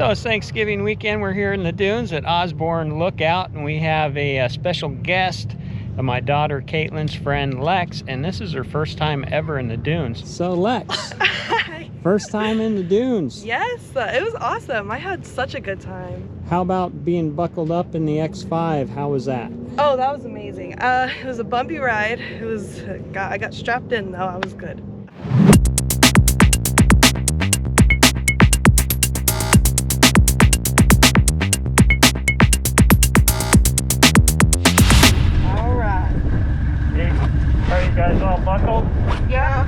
So it's Thanksgiving weekend. We're here in the dunes at Osborne Lookout, and we have a special guest, my daughter Caitlin's friend Lex, and this is her first time ever in the dunes. So Lex, first time in the dunes. Yes, it was awesome. I had such a good time. How about being buckled up in the X5? How was that? Oh, that was amazing. It was a bumpy ride. I got strapped in though. I was good. Are you guys all buckled? Yeah.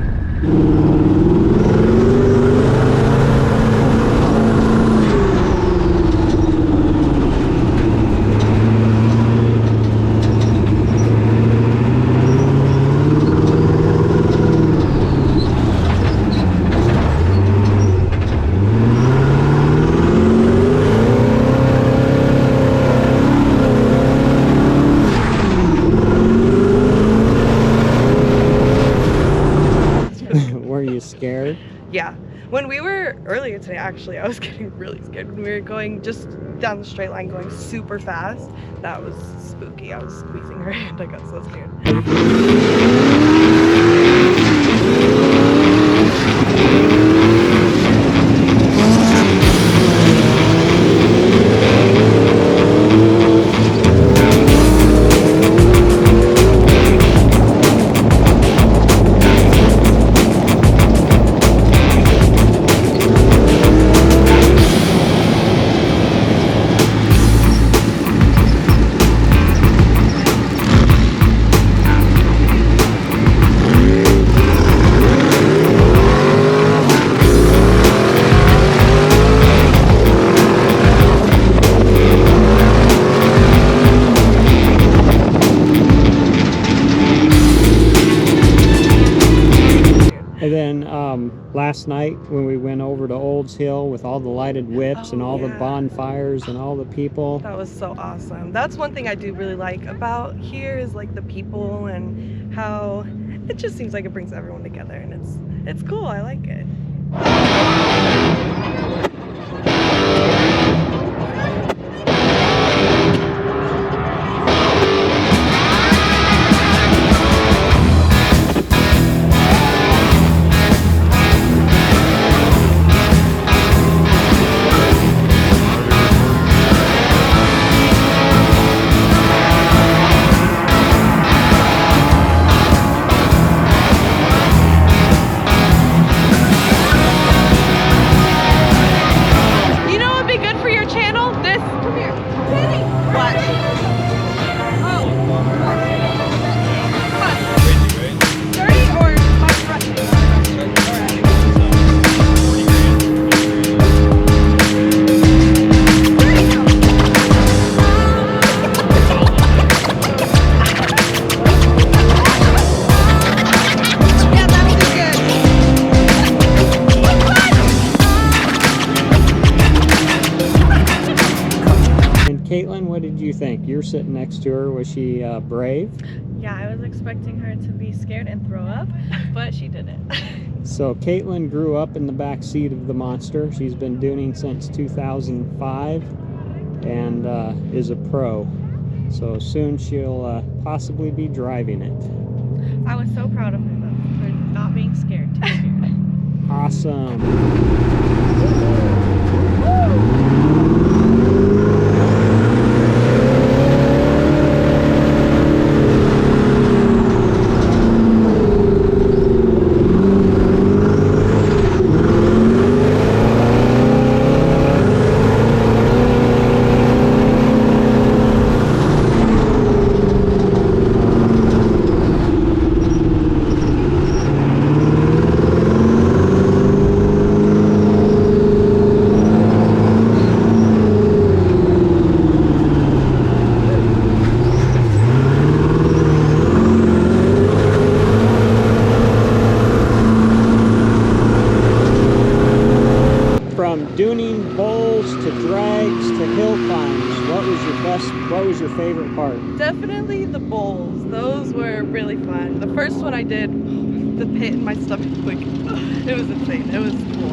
Were you scared? Yeah. When we were earlier today, actually, I was getting really scared. When we were going just down the straight line, going super fast, that was spooky. I was squeezing her hand. I got so scared. And then last night when we went over to Olds Hill with all the lighted whips and all the bonfires and all the people. That was so awesome. That's one thing I do really like about here is like the people and how it just seems like it brings everyone together, and it's cool. I like it. Caitlin, what did you think? You're sitting next to her. Was she brave? Yeah, I was expecting her to be scared and throw up, but she didn't. So Caitlin grew up in the back seat of the monster. She's been dooning since 2005 and is a pro. So soon she'll possibly be driving it. I was so proud of her though, for not being scared, too scared. Awesome. Dooning bowls to drags to hill climbs, what was your favorite part? Definitely the bowls. Those were really fun. The first one I did, the pit in my stomach, like, it was insane. It was cool.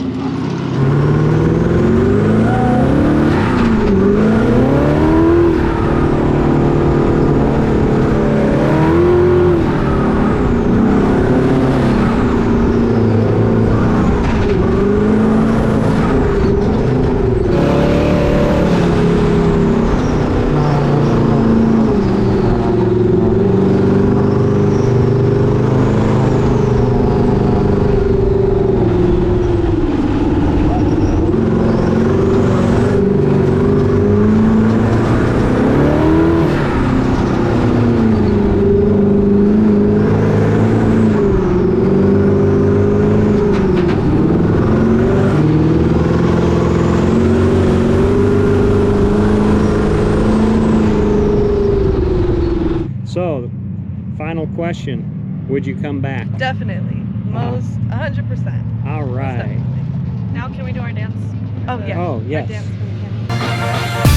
Would you come back? Definitely. Most 100%. All Most right. definitely. Now can we do our dance? Oh, yeah. Oh, Our yes. dance for the camera.